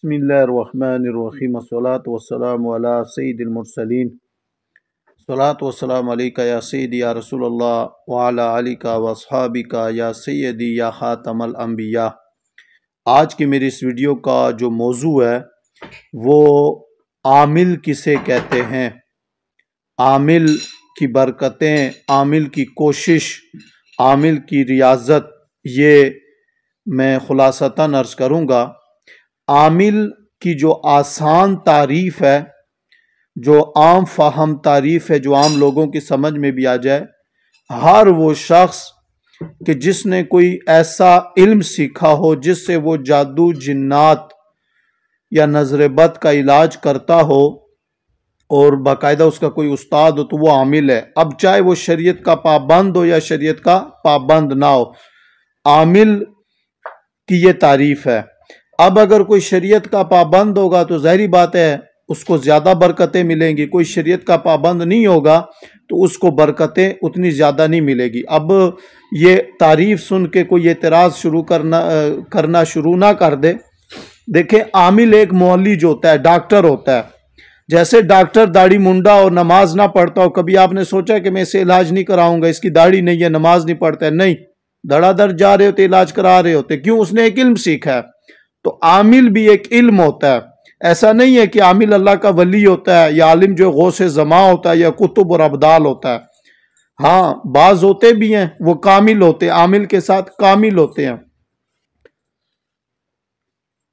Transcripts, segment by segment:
بسم الله الرحمن الرحيم الصلاة والسلام على سيد المرسلين الصلاة والسلام عليك يا سيدي يا رسول الله وعلى عليك واصحابك يا سيدي يا خاتم الانبیاء۔ آج کی میری اس ویڈیو کا جو موضوع ہے وہ عامل کسے کہتے ہیں، عامل کی برکتیں، عامل کی کوشش، عامل کی ریاضت، یہ میں خلاصتاً عرض کروں گا۔ عامل کی جو آسان تعریف ہے، جو عام فہم تعریف ہے، جو عام لوگوں کی سمجھ میں بھی آ جائے، ہر وہ شخص کہ جس نے کوئی ایسا علم سیکھا ہو جس سے وہ جادو، جنات یا نظر بد کا علاج کرتا ہو اور باقاعدہ اس کا کوئی استاد ہو، تو وہ عامل ہے۔ اب چاہے وہ شریعت کا پابند ہو یا شریعت کا پابند نہ ہو، عامل کی یہ تعریف ہے۔ اب اگر کوئی شریعت کا پابند ہوگا تو ظاہری بات ہے اس کو زیادہ برکتیں ملیں گی، کوئی شریعت کا پابند نہیں ہوگا تو اس کو برکتیں اتنی زیادہ نہیں ملے گی۔ اب یہ تعریف سن کے کوئی اعتراض کرنا شروع نہ کر دے۔ دیکھیں، عامل ایک معالج ہوتا ہے، ڈاکٹر ہوتا ہے۔ جیسے ڈاکٹر داڑھی منڈا اور نماز نہ پڑھتا ہو، کبھی آپ نے سوچا کہ میں اسے علاج نہیں کراؤں گا، اس کی داڑھی نہیں ہے، نماز نہیں پڑھتا ہے، نہیں، دھڑا دھڑ جا رہے ہوتے، علاج کرا رہے ہوتے، کیوں؟ اس نے ایک علم سیکھا ہے۔ تو عامل بھی ایک علم ہوتا ہے۔ ایسا نہیں ہے کہ عامل اللہ کا ولی ہوتا ہے یا عالم جو غوث زماں ہوتا ہے یا قطب اور ابدال ہوتا ہے۔ ہاں، بعض ہوتے بھی ہیں، وہ کامل ہوتے ہیں، عامل کے ساتھ کامل ہوتے ہیں۔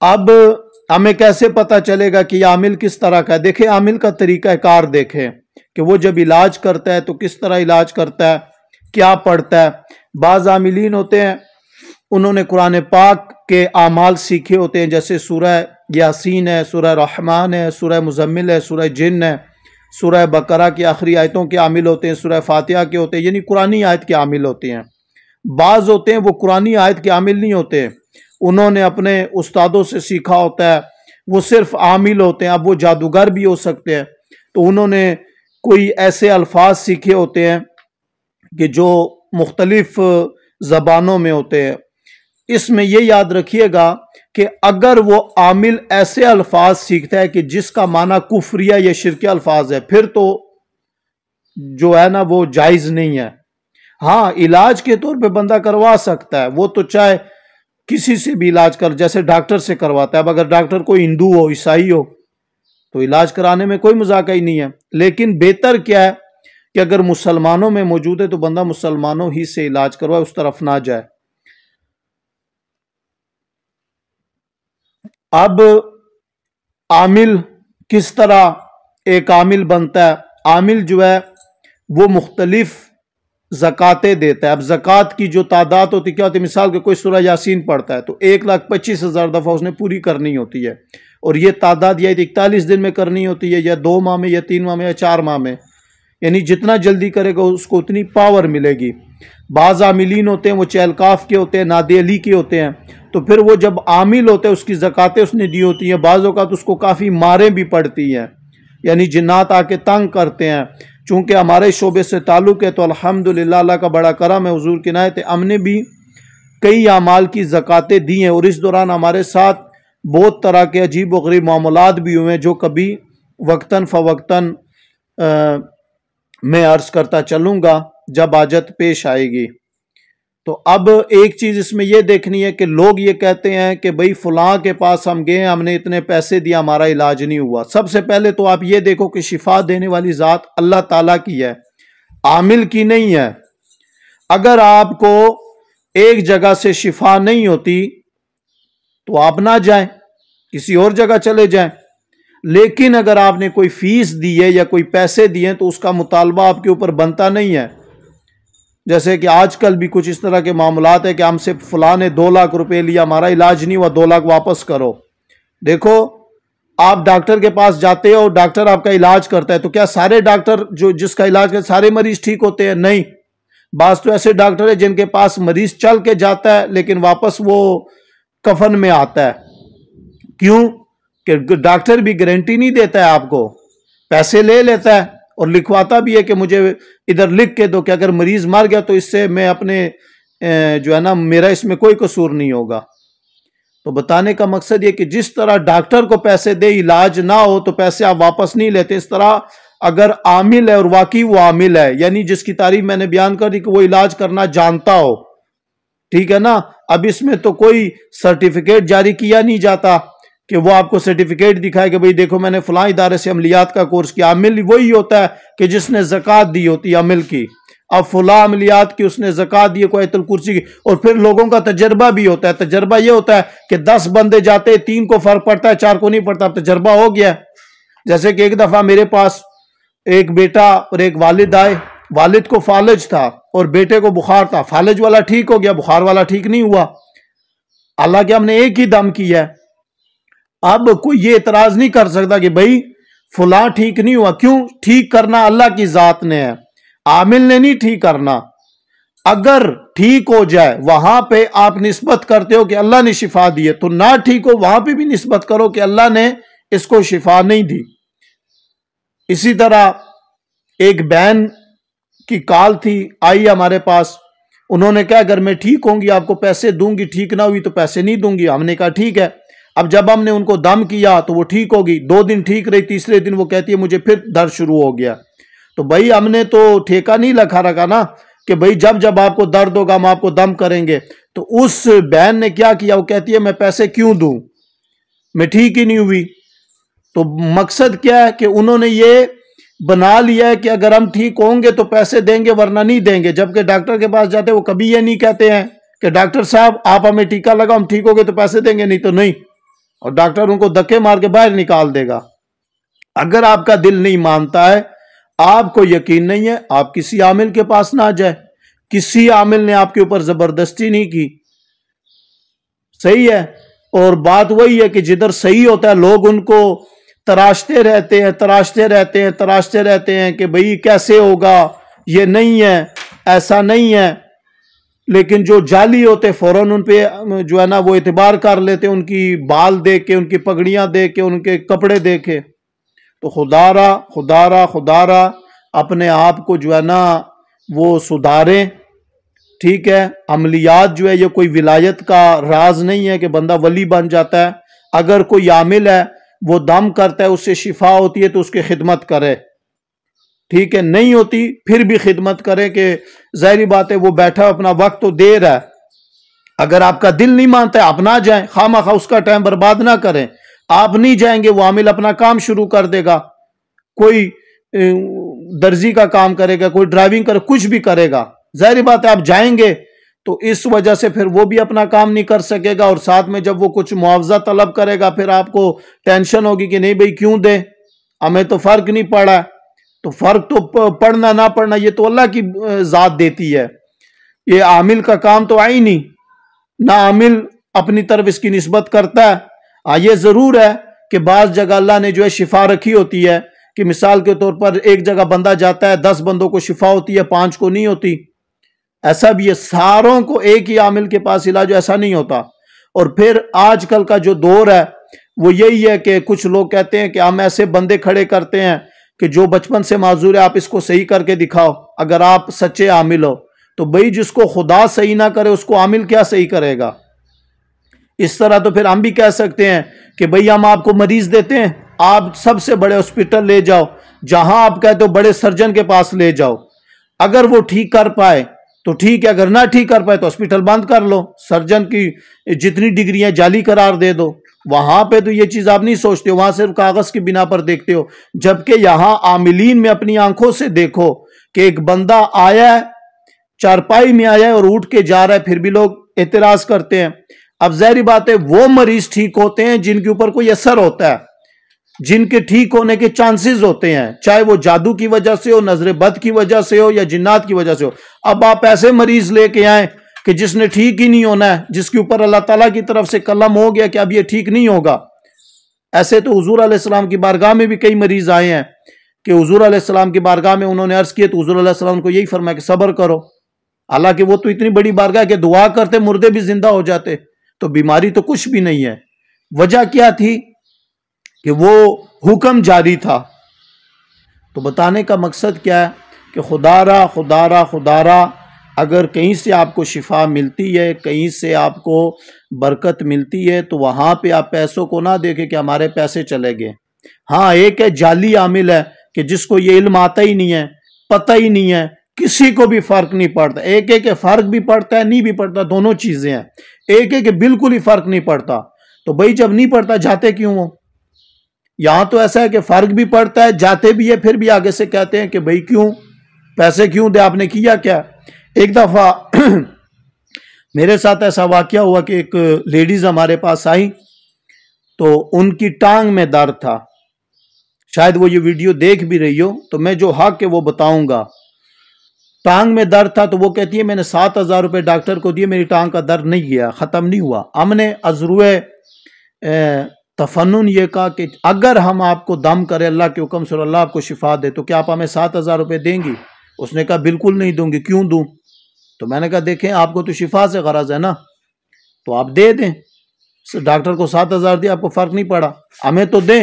اب ہمیں کیسے پتا چلے گا کہ یہ عامل کس طرح کا ہے؟ دیکھیں، عامل کا طریقہ کار دیکھیں کہ وہ جب علاج کرتا ہے تو کس طرح علاج کرتا ہے، کیا پڑھتا ہے۔ بعض عاملین ہوتے ہیں، انہوں نے قرآن پاک کے اعمال سیکھے ہوتے ہیں، جیسے سورہ یاسین ہے، سورہ رحمان ہے، سورہ مزمل ہے، سورہ جن ہے، سورہ بقرہ کی آخری آیتوں کے عامل ہوتے ہیں، سورہ فاتحہ کے ہوتے ہیں، یعنی قرآنی آیت کے عامل ہوتے ہیں۔ بعض ہوتے ہیں وہ قرآنی آیت کے عامل نہیں ہوتے، انہوں نے اپنے استادوں سے سیکھا ہوتا ہے، وہ صرف عامل ہوتے ہیں۔ اب وہ جادوگر بھی ہو سکتے ہیں، تو انہوں نے کوئی ایسے الفاظ سیکھے ہوتے ہیں کہ جو مختلف زبانوں میں ہوتے ہیں۔ اس میں یہ یاد رکھیے گا کہ اگر وہ عامل ایسے الفاظ سیکھتا ہے کہ جس کا معنی کفریہ یا شرکی الفاظ ہے، پھر تو جو ہے نا وہ جائز نہیں ہے۔ ہاں، علاج کے طور پہ بندہ کروا سکتا ہے، وہ تو چاہے کسی سے بھی علاج کر، جیسے ڈاکٹر سے کرواتا ہے۔ اب اگر ڈاکٹر کوئی ہندو ہو، عیسائی ہو، تو علاج کرانے میں کوئی مذاق ہی نہیں ہے۔ لیکن بہتر کیا ہے کہ اگر مسلمانوں میں موجود ہے تو بندہ مسلمانوں ہی سے علاج کروائے، اس طرف نہ جائے۔ اب عامل کس طرح ایک عامل بنتا ہے؟ عامل جو ہے وہ مختلف زکاتیں دیتا ہے۔ اب زکوٰۃ کی جو تعداد ہوتی کیا ہوتی ہے؟ مثال کے کوئی سورہ یاسین پڑھتا ہے تو 1,25,000 دفعہ اس نے پوری کرنی ہوتی ہے، اور یہ تعداد یا 41 دن میں کرنی ہوتی ہے، یا 2 ماہ میں، یا 3 ماہ میں، یا 4 ماہ میں، یعنی جتنا جلدی کرے گا اس کو اتنی پاور ملے گی۔ بعض عاملین ہوتے ہیں وہ چہلکاف کے ہوتے ہیں، نادی علی کے ہوتے ہیں، تو پھر وہ جب عامل ہوتے ہیں اس کی زکاتیں اس نے دی ہوتی ہیں، بعض اوقات اس کو کافی ماریں بھی پڑتی ہیں، یعنی جنات آ کے تنگ کرتے ہیں۔ چونکہ ہمارے شعبے سے تعلق ہے تو الحمدللہ اللہ کا بڑا کرم ہے، حضور کی عنایت ہے، ہم نے بھی کئی اعمال کی زکاتیں دی ہیں، اور اس دوران ہمارے ساتھ بہت طرح کے عجیب و غریب معاملات بھی ہوئے ہیں جو کبھی وقتاً فوقتاً میں عرض کرتا چلوں گا جب حاجت پیش آئے گی۔ تو اب ایک چیز اس میں یہ دیکھنی ہے کہ لوگ یہ کہتے ہیں کہ بھئی فلاں کے پاس ہم گئے، ہم نے اتنے پیسے دیا، ہمارا علاج نہیں ہوا۔ سب سے پہلے تو آپ یہ دیکھو کہ شفا دینے والی ذات اللہ تعالیٰ کی ہے، عامل کی نہیں ہے۔ اگر آپ کو ایک جگہ سے شفا نہیں ہوتی تو آپ نہ جائیں، کسی اور جگہ چلے جائیں۔ لیکن اگر آپ نے کوئی فیس دی ہے یا کوئی پیسے دیے تو اس کا مطالبہ آپ کے اوپر بنتا نہیں ہے۔ جیسے کہ آج کل بھی کچھ اس طرح کے معاملات ہیں کہ ہم سے فلاں نے 2 لاکھ روپے لیا، ہمارا علاج نہیں ہوا، 2 لاکھ واپس کرو۔ دیکھو، آپ ڈاکٹر کے پاس جاتے ہو، ڈاکٹر آپ کا علاج کرتا ہے، تو کیا سارے ڈاکٹر جس کا علاج کرتے سارے مریض ٹھیک ہوتے ہیں؟ نہیں، بعض تو ایسے ڈاکٹر ہیں جن کے پاس مریض چل کے جاتا ہے لیکن واپس وہ کفن میں آتا ہے۔ کیوں؟ کہ ڈاکٹر بھی گارنٹی نہیں دیتا ہے، آپ کو پیسے لے لیتا ہے اور لکھواتا بھی ہے کہ مجھے ادھر لکھ کے دو کہ اگر مریض مر گیا تو اس سے میں اپنے جو ہے نا میرا اس میں کوئی قصور نہیں ہوگا۔ تو بتانے کا مقصد یہ کہ جس طرح ڈاکٹر کو پیسے دے علاج نہ ہو تو پیسے آپ واپس نہیں لیتے، اس طرح اگر عامل ہے اور واقعی وہ عامل ہے، یعنی جس کی تعریف میں نے بیان کر دی کہ وہ علاج کرنا جانتا ہو، ٹھیک ہے نا، اب اس میں تو کوئی سرٹیفکیٹ جاری کیا نہیں جاتا کہ وہ آپ کو سرٹیفکیٹ دکھائے کہ بھئی دیکھو میں نے فلاں ادارے سے عملیات کا کورس کیا۔ عامل وہی ہوتا ہے کہ جس نے زکوٰۃ دی ہوتی ہے عمل کی، اب فلاں عملیات کی اس نے زکوٰۃ دی ہے، کوئی آیت الکرسی کی، اور پھر لوگوں کا تجربہ بھی ہوتا ہے۔ تجربہ یہ ہوتا ہے کہ 10 بندے جاتے ہیں، 3 کو فرق پڑتا ہے، 4 کو نہیں پڑتا، اب تجربہ ہو گیا ہے۔ جیسے کہ ایک دفعہ میرے پاس ایک بیٹا اور ایک والد آئے، والد کو فالج تھا اور بیٹے کو بخار تھا، فالج والا ٹھیک ہو گیا، بخار والا ٹھیک نہیں ہوا، حالانکہ ہم نے ایک ہی دم کیا ہے۔ اب کوئی یہ اعتراض نہیں کر سکتا کہ بھئی فلاں ٹھیک نہیں ہوا، کیوں؟ ٹھیک کرنا اللہ کی ذات نے ہے، عامل نے نہیں ٹھیک کرنا۔ اگر ٹھیک ہو جائے وہاں پہ آپ نسبت کرتے ہو کہ اللہ نے شفا دی ہے، تو نہ ٹھیک ہو وہاں پہ بھی نسبت کرو کہ اللہ نے اس کو شفا نہیں دی۔ اسی طرح ایک بہن کی کال تھی، آئی ہمارے پاس، انہوں نے کہا اگر میں ٹھیک ہوں گی آپ کو پیسے دوں گی، ٹھیک نہ ہوئی تو پیسے نہیں دوں گی۔ ہم نے کہا ٹھیک ہے۔ اب جب ہم نے ان کو دم کیا تو وہ ٹھیک ہوگی، 2 دن ٹھیک رہی، تیسرے دن وہ کہتی ہے مجھے پھر درد شروع ہو گیا۔ تو بھائی ہم نے تو ٹھیکہ نہیں رکھا نا کہ بھئی جب آپ کو درد ہوگا ہم آپ کو دم کریں گے۔ تو اس بہن نے کیا کیا، وہ کہتی ہے میں پیسے کیوں دوں، میں ٹھیک ہی نہیں ہوئی۔ تو مقصد کیا ہے کہ انہوں نے یہ بنا لیا ہے کہ اگر ہم ٹھیک ہوں گے تو پیسے دیں گے ورنہ نہیں دیں گے، جبکہ ڈاکٹر کے پاس جاتے وہ کبھی یہ نہیں کہتے ہیں کہ ڈاکٹر صاحب آپ ہمیں ٹیکہ لگا، ہم ٹھیک ہو گے تو پیسے دیں گے، نہیں تو نہیں، اور ڈاکٹر ان کو دھکے مار کے باہر نکال دے گا۔ اگر آپ کا دل نہیں مانتا ہے، آپ کو یقین نہیں ہے، آپ کسی عامل کے پاس نہ جائے، کسی عامل نے آپ کے اوپر زبردستی نہیں کی، صحیح ہے۔ اور بات وہی ہے کہ جدھر صحیح ہوتا ہے لوگ ان کو تراشتے رہتے ہیں کہ بھئی کیسے ہوگا، یہ نہیں ہے، ایسا نہیں ہے، لیکن جو جعلی ہوتے فوراً ان پہ جو ہے نا وہ اعتبار کر لیتے، ان کی بال دیکھ کے، ان کی پگڑیاں دیکھ کے، ان کے کپڑے دیکھے۔ تو خدا را اپنے آپ کو جو ہے نا وہ سدھاریں، ٹھیک ہے۔ عملیات جو ہے یہ کوئی ولایت کا راز نہیں ہے کہ بندہ ولی بن جاتا ہے۔ اگر کوئی عامل ہے وہ دم کرتا ہے، اس سے شفا ہوتی ہے تو اس کی خدمت کرے، ٹھیک ہے، نہیں ہوتی پھر بھی خدمت کرے، کہ ظاہری بات ہے وہ بیٹھا اپنا وقت تو دے رہا ہے۔ اگر آپ کا دل نہیں مانتا ہے آپ نہ جائیں، خواہ اس کا ٹائم برباد نہ کریں۔ آپ نہیں جائیں گے وہ عامل اپنا کام شروع کر دے گا، کوئی درزی کا کام کرے گا، کوئی ڈرائیونگ کرے، کچھ بھی کرے گا، ظاہری بات ہے آپ جائیں گے تو اس وجہ سے پھر وہ بھی اپنا کام نہیں کر سکے گا، اور ساتھ میں جب وہ کچھ معاوضہ طلب کرے گا پھر آپ کو ٹینشن ہوگی کہ نہیں بھئی کیوں دیں، ہمیں تو فرق نہیں پڑا۔ تو فرق تو پڑھنا نہ پڑھنا یہ تو اللہ کی ذات دیتی ہے، یہ عامل کا کام تو آئی نہیں، نہ عامل اپنی طرف اس کی نسبت کرتا ہے۔ یہ ضرور ہے کہ بعض جگہ اللہ نے جو ہے شفا رکھی ہوتی ہے، کہ مثال کے طور پر ایک جگہ بندہ جاتا ہے 10 بندوں کو شفا ہوتی ہے 5 کو نہیں ہوتی، ایسا بھی ہے، ساروں کو ایک ہی عامل کے پاس علاج ایسا نہیں ہوتا۔ اور پھر آج کل کا جو دور ہے وہ یہی ہے کہ کچھ لوگ کہتے ہیں کہ ہم ایسے بندے کھڑے کرتے ہیں کہ جو بچپن سے معذور ہے آپ اس کو صحیح کر کے دکھاؤ اگر آپ سچے عامل ہو۔ تو بھئی جس کو خدا صحیح نہ کرے اس کو عامل کیا صحیح کرے گا؟ اس طرح تو پھر ہم بھی کہہ سکتے ہیں کہ بھئی ہم آپ کو مریض دیتے ہیں، آپ سب سے بڑے ہاسپٹل لے جاؤ، جہاں آپ کہتے ہو بڑے سرجن کے پاس لے جاؤ، اگر وہ ٹھیک کر پائے تو ٹھیک ہے، اگر نہ ٹھیک کر پائے تو ہاسپٹل بند کر لو، سرجن کی جتنی ڈگریاں جعلی قرار دے دو۔ وہاں پہ تو یہ چیز آپ نہیں سوچتے ہو، وہاں صرف کاغذ کی بنا پر دیکھتے ہو، جبکہ یہاں عاملین میں اپنی آنکھوں سے دیکھو کہ ایک بندہ آیا ہے، چارپائی میں آیا ہے اور اٹھ کے جا رہا ہے، پھر بھی لوگ اعتراض کرتے ہیں۔ اب ظاہری بات ہے وہ مریض ٹھیک ہوتے ہیں جن کے اوپر کوئی اثر ہوتا ہے، جن کے ٹھیک ہونے کے چانسز ہوتے ہیں، چاہے وہ جادو کی وجہ سے ہو، نظر بد کی وجہ سے ہو، یا جنات کی وجہ سے ہو۔ اب آپ ایسے مریض لے کے آئیں کہ جس نے ٹھیک ہی نہیں ہونا ہے، جس کے اوپر اللہ تعالیٰ کی طرف سے قلم ہو گیا کہ اب یہ ٹھیک نہیں ہوگا۔ ایسے تو حضور علیہ السلام کی بارگاہ میں بھی کئی مریض آئے ہیں کہ حضور علیہ السلام کی بارگاہ میں انہوں نے عرض کیا تو حضور علیہ السلام کو یہی فرمایا کہ صبر کرو، حالانکہ وہ تو اتنی بڑی بارگاہ کہ دعا کرتے مردے بھی زندہ ہو جاتے، تو بیماری تو کچھ بھی نہیں ہے۔ وجہ کیا تھی کہ وہ حکم جاری تھا۔ تو بتانے کا مقصد کیا ہے کہ خدا را اگر کہیں سے آپ کو شفا ملتی ہے، کہیں سے آپ کو برکت ملتی ہے، تو وہاں پہ آپ پیسوں کو نہ دیکھیں کہ ہمارے پیسے چلے گئے۔ ہاں، ایک ہے جعلی عامل ہے کہ جس کو یہ علم آتا ہی نہیں ہے، پتہ ہی نہیں ہے، کسی کو بھی فرق نہیں پڑتا۔ ایک ہے کہ فرق بھی پڑتا ہے، نہیں بھی پڑتا، دونوں چیزیں ہیں۔ ایک ہے کہ بالکل ہی فرق نہیں پڑتا، تو بھائی جب نہیں پڑتا جاتے کیوں ہو؟ یہاں تو ایسا ہے کہ فرق بھی پڑتا ہے، جاتے بھی ہے، پھر بھی آگے سے کہتے ہیں کہ بھائی کیوں پیسے کیوں دے، آپ نے کیا کیا؟ ایک دفعہ میرے ساتھ ایسا واقعہ ہوا کہ ایک لیڈیز ہمارے پاس آئی، تو ان کی ٹانگ میں درد تھا، شاید وہ یہ ویڈیو دیکھ بھی رہی ہو، تو میں جو حق ہے وہ بتاؤں گا۔ ٹانگ میں درد تھا تو وہ کہتی ہے میں نے 7,000 روپے ڈاکٹر کو دیے، میری ٹانگ کا درد نہیں گیا، ختم نہیں ہوا۔ ہم نے ازروے تفنن یہ کہا کہ اگر ہم آپ کو دم کرے اللہ کے حکم سے، اللہ آپ کو شفا دے، تو کیا آپ ہمیں 7,000 روپے دیں گی؟ اس نے کہا بالکل نہیں دوں گی۔ کیوں دوں؟ تو میں نے کہا دیکھیں آپ کو تو شفا سے غرض ہے نا، تو آپ دے دیں۔ ڈاکٹر کو 7,000 دیا، آپ کو فرق نہیں پڑا، ہمیں تو دیں۔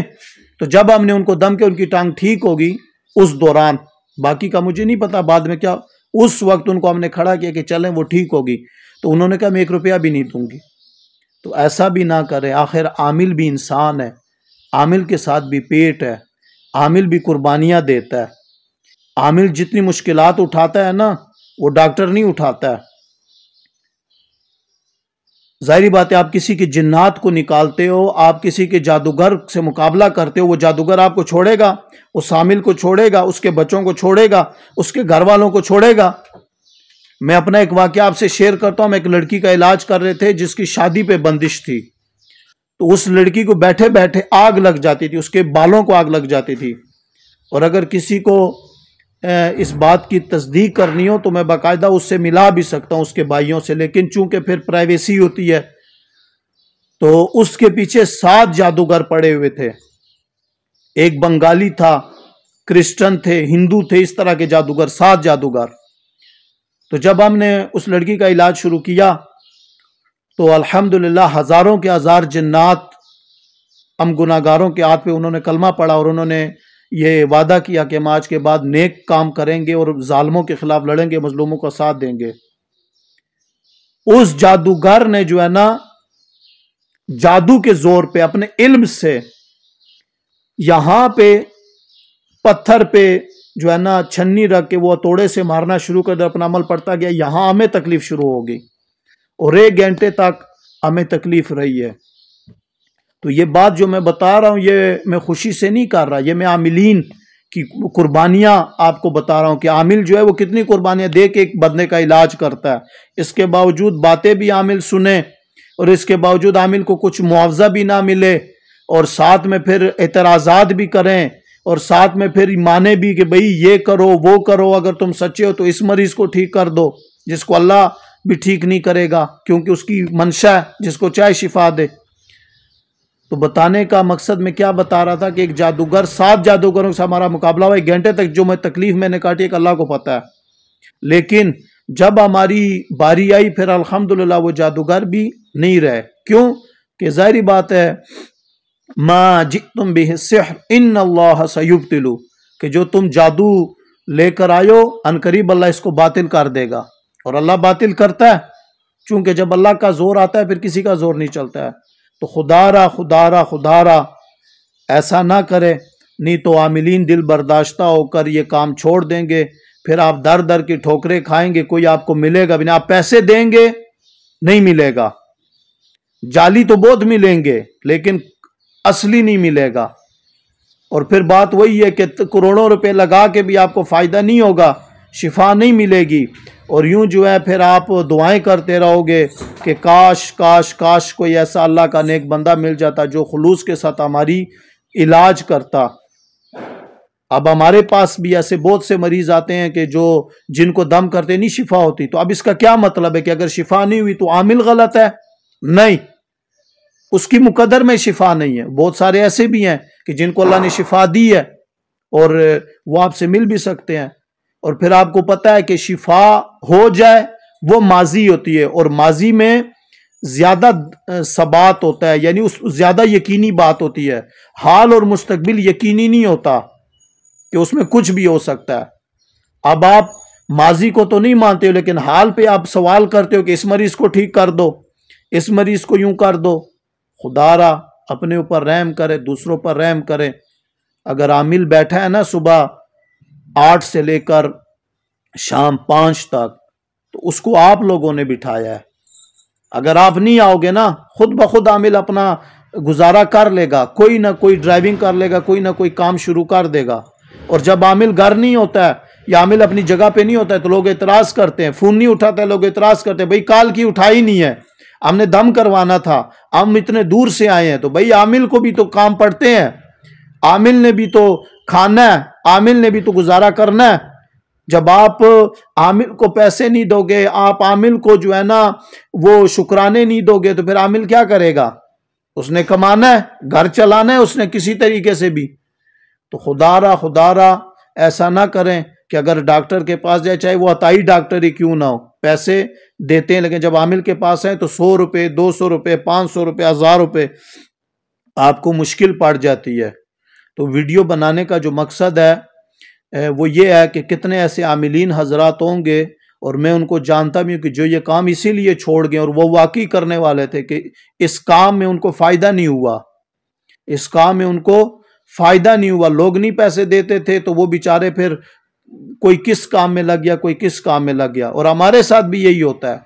تو جب ہم نے ان کو دم کے ان کی ٹانگ ٹھیک ہوگی، اس دوران باقی کا مجھے نہیں پتا بعد میں کیا، اس وقت ان کو ہم نے کھڑا کیا کہ چلیں وہ ٹھیک ہوگی، تو انہوں نے کہا میں 1 روپیہ بھی نہیں دوں گی۔ تو ایسا بھی نہ کریں، آخر عامل بھی انسان ہے، عامل کے ساتھ بھی پیٹ ہے، عامل بھی قربانیاں دیتا ہے۔ عامل جتنی مشکلات اٹھاتا ہے نا، وہ ڈاکٹر نہیں اٹھاتا ہے۔ ظاہری بات ہے، آپ کسی کی جنات کو نکالتے ہو، آپ کسی کے جادوگر سے مقابلہ کرتے ہو، وہ جادوگر آپ کو چھوڑے گا، اس عامل کو چھوڑے گا، اس کے بچوں کو چھوڑے گا، اس کے گھر والوں کو چھوڑے گا۔ میں اپنا ایک واقعہ آپ سے شیئر کرتا ہوں۔ میں ایک لڑکی کا علاج کر رہے تھے جس کی شادی پہ بندش تھی، تو اس لڑکی کو بیٹھے بیٹھے آگ لگ جاتی تھی، اس کے بالوں کو آگ لگ جاتی تھی، اور اگر کسی کو اس بات کی تصدیق کرنی ہو تو میں باقاعدہ اس سے ملا بھی سکتا ہوں، اس کے بھائیوں سے، لیکن چونکہ پھر پرائیویسی ہوتی ہے، تو اس کے پیچھے 7 جادوگر پڑے ہوئے تھے۔ ایک بنگالی تھا، کرسچن تھے، ہندو تھے، اس طرح کے جادوگر، 7 جادوگر۔ تو جب ہم نے اس لڑکی کا علاج شروع کیا تو الحمدللہ ہزاروں کے ہزار جنات ہم گناہگاروں کے ہاتھ پہ، انہوں نے کلمہ پڑھا اور انہوں نے یہ وعدہ کیا کہ ہم آج کے بعد نیک کام کریں گے اور ظالموں کے خلاف لڑیں گے، مظلوموں کا ساتھ دیں گے۔ اس جادوگر نے جو ہے نا، جادو کے زور پہ اپنے علم سے یہاں پہ پتھر پہ جو ہے نا چھنی رکھ کے وہ توڑے سے مارنا شروع کر دیا، اپنا عمل پڑتا گیا، یہاں ہمیں تکلیف شروع ہوگی، اور 1 گھنٹے تک ہمیں تکلیف رہی ہے۔ تو یہ بات جو میں بتا رہا ہوں، یہ میں خوشی سے نہیں کر رہا، یہ میں عاملین کی قربانیاں آپ کو بتا رہا ہوں کہ عامل جو ہے وہ کتنی قربانیاں دے کے ایک بندے کا علاج کرتا ہے۔ اس کے باوجود باتیں بھی عامل سنیں، اور اس کے باوجود عامل کو کچھ معاوضہ بھی نہ ملے، اور ساتھ میں پھر اعتراضات بھی کریں، اور ساتھ میں پھر مانے بھی کہ بھئی یہ کرو وہ کرو، اگر تم سچے ہو تو اس مریض کو ٹھیک کر دو، جس کو اللہ بھی ٹھیک نہیں کرے گا، کیونکہ اس کی منشا ہے جس کو چاہے شفا دے۔ تو بتانے کا مقصد میں کیا بتا رہا تھا کہ ایک جادوگر، 7 جادوگروں سے ہمارا مقابلہ ہوا، 1 گھنٹے تک جو تکلیف میں نے کاٹی ایک اللہ کو پتہ ہے، لیکن جب ہماری باری آئی پھر الحمدللہ وہ جادوگر بھی نہیں رہے۔ کیوں؟ کہ ظاہری بات ہے، ما جئتم بہ السحر ان اللہ سیبطلہ، کہ جو تم جادو لے کر آئے ہو ان قریب اللہ اس کو باطل کر دے گا، اور اللہ باطل کرتا ہے، چونکہ جب اللہ کا زور آتا ہے پھر کسی کا زور نہیں چلتا ہے۔ تو خدا را ایسا نہ کرے، نہیں تو عاملین دل برداشتہ ہو کر یہ کام چھوڑ دیں گے، پھر آپ در در کی ٹھوکریں کھائیں گے، کوئی آپ کو ملے گا بھی نہیں، آپ پیسے دیں گے نہیں ملے گا، جعلی تو بہت ملیں گے لیکن اصلی نہیں ملے گا، اور پھر بات وہی ہے کہ کروڑوں روپے لگا کے بھی آپ کو فائدہ نہیں ہوگا، شفا نہیں ملے گی، اور یوں جو ہے پھر آپ دعائیں کرتے رہو گے کہ کاش کاش کاش کوئی ایسا اللہ کا نیک بندہ مل جاتا جو خلوص کے ساتھ ہماری علاج کرتا۔ اب ہمارے پاس بھی ایسے بہت سے مریض آتے ہیں کہ جن کو دم کرتے نہیں شفا ہوتی، تو اب اس کا کیا مطلب ہے کہ اگر شفا نہیں ہوئی تو عامل غلط ہے؟ نہیں، اس کی مقدر میں شفا نہیں ہے۔ بہت سارے ایسے بھی ہیں کہ جن کو اللہ نے شفا دی ہے اور وہ آپ سے مل بھی سکتے ہیں، اور پھر آپ کو پتہ ہے کہ شفا ہو جائے وہ ماضی ہوتی ہے، اور ماضی میں زیادہ ثبات ہوتا ہے، یعنی اس زیادہ یقینی بات ہوتی ہے۔ حال اور مستقبل یقینی نہیں ہوتا کہ اس میں کچھ بھی ہو سکتا ہے۔ اب آپ ماضی کو تو نہیں مانتے ہو لیکن حال پہ آپ سوال کرتے ہو کہ اس مریض کو ٹھیک کر دو، اس مریض کو یوں کر دو۔ خدا را اپنے اوپر رحم کرے، دوسروں پر رحم کرے۔ اگر عامل بیٹھا ہے نا صبح 8 سے لے کر شام 5 تک، تو اس کو آپ لوگوں نے بٹھایا ہے۔ اگر آپ نہیں آؤ گے نا، خود بخود عامل اپنا گزارا کر لے گا، کوئی نہ کوئی ڈرائیونگ کر لے گا، کوئی نہ کوئی کام شروع کر دے گا۔ اور جب عامل گھر نہیں ہوتا ہے یا عامل اپنی جگہ پہ نہیں ہوتا ہے تو لوگ اعتراض کرتے ہیں، فون نہیں اٹھاتا ہے، لوگ اعتراض کرتے ہیں، بھئی کال کی اٹھائی نہیں ہے، ہم نے دم کروانا تھا، ہم اتنے دور سے آئے ہیں۔ تو بھئی عامل کو بھی تو کام پڑتے ہیں، عامل نے بھی تو کھانا ہے، عامل نے بھی تو گزارا کرنا ہے۔ جب آپ عامل کو پیسے نہیں دو گے، آپ عامل کو جو ہے نا وہ شکرانے نہیں دو گے، تو پھر عامل کیا کرے گا؟ اس نے کمانا ہے، گھر چلانا ہے اس نے کسی طریقے سے بھی۔ تو خدا را ایسا نہ کریں کہ اگر ڈاکٹر کے پاس جائے، چاہے وہ عطائی ڈاکٹر ہی کیوں نہ ہو، پیسے دیتے ہیں، لیکن جب عامل کے پاس آئیں تو 100 روپے 200 روپے 500 روپے 1000 روپے آپ کو مشکل پڑ جاتی ہے۔ تو ویڈیو بنانے کا جو مقصد ہے وہ یہ ہے کہ کتنے ایسے عاملین حضرات ہوں گے، اور میں ان کو جانتا بھی ہوں کہ جو یہ کام اسی لیے چھوڑ گئے، اور وہ واقعی کرنے والے تھے کہ اس کام میں ان کو فائدہ نہیں ہوا، اس کام میں ان کو فائدہ نہیں ہوا، لوگ نہیں پیسے دیتے تھے، تو وہ بیچارے پھر کوئی کس کام میں لگ گیا، کوئی کس کام میں لگ گیا، اور ہمارے ساتھ بھی یہی ہوتا ہے۔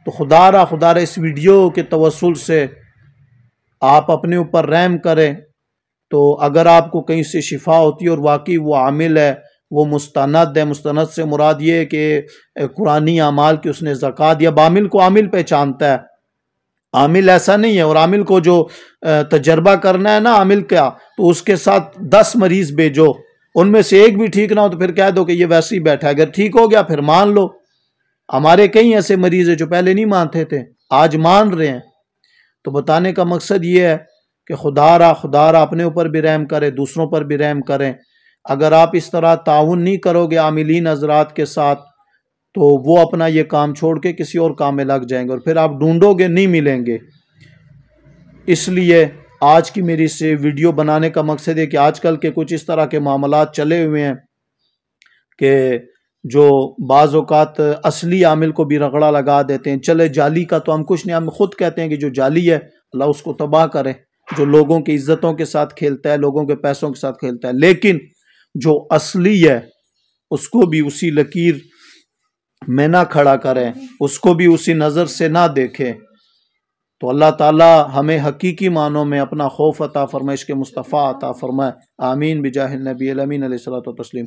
تو خدا را اس ویڈیو کے توسل سے آپ اپنے اوپر رحم کریں۔ تو اگر آپ کو کہیں سے شفا ہوتی ہے اور واقعی وہ عامل ہے، وہ مستند ہے، مستند سے مراد یہ ہے کہ قرآنی اعمال کی اس نے زکوٰۃ دیا، عامل کو عامل پہچانتا ہے، عامل ایسا نہیں ہے۔ اور عامل کو جو تجربہ کرنا ہے نا عامل کا، تو اس کے ساتھ 10 مریض بھیجو، ان میں سے ایک بھی ٹھیک نہ ہو تو پھر کہہ دو کہ یہ ویسے ہی بیٹھا ہے، اگر ٹھیک ہو گیا پھر مان لو۔ ہمارے کئی ایسے مریض ہیں جو پہلے نہیں مانتے تھے، آج مان رہے ہیں۔ تو بتانے کا مقصد یہ ہے کہ خدا را اپنے اوپر بھی رحم کرے، دوسروں پر بھی رحم کریں۔ اگر آپ اس طرح تعاون نہیں کرو گے عاملین حضرات کے ساتھ، تو وہ اپنا یہ کام چھوڑ کے کسی اور کام میں لگ جائیں گے، اور پھر آپ ڈھونڈو گے نہیں ملیں گے۔ اس لیے آج کی میری سے ویڈیو بنانے کا مقصد ہے کہ آج کل کے کچھ اس طرح کے معاملات چلے ہوئے ہیں کہ جو بعض اوقات اصلی عامل کو بھی رگڑا لگا دیتے ہیں۔ چلے جعلی کا تو ہم کچھ نہیں، ہم خود کہتے ہیں کہ جو جعلی ہے اللہ اس کو تباہ کرے، جو لوگوں کی عزتوں کے ساتھ کھیلتا ہے، لوگوں کے پیسوں کے ساتھ کھیلتا ہے، لیکن جو اصلی ہے اس کو بھی اسی لکیر میں نہ کھڑا کریں، اس کو بھی اسی نظر سے نہ دیکھیں۔ تو اللہ تعالی ہمیں حقیقی معنوں میں اپنا خوف عطا فرمائے، عشق مصطفیٰ عطا فرمائے۔ آمین بجاہ النبی الامین علیہ الصلوۃ والتسلیم۔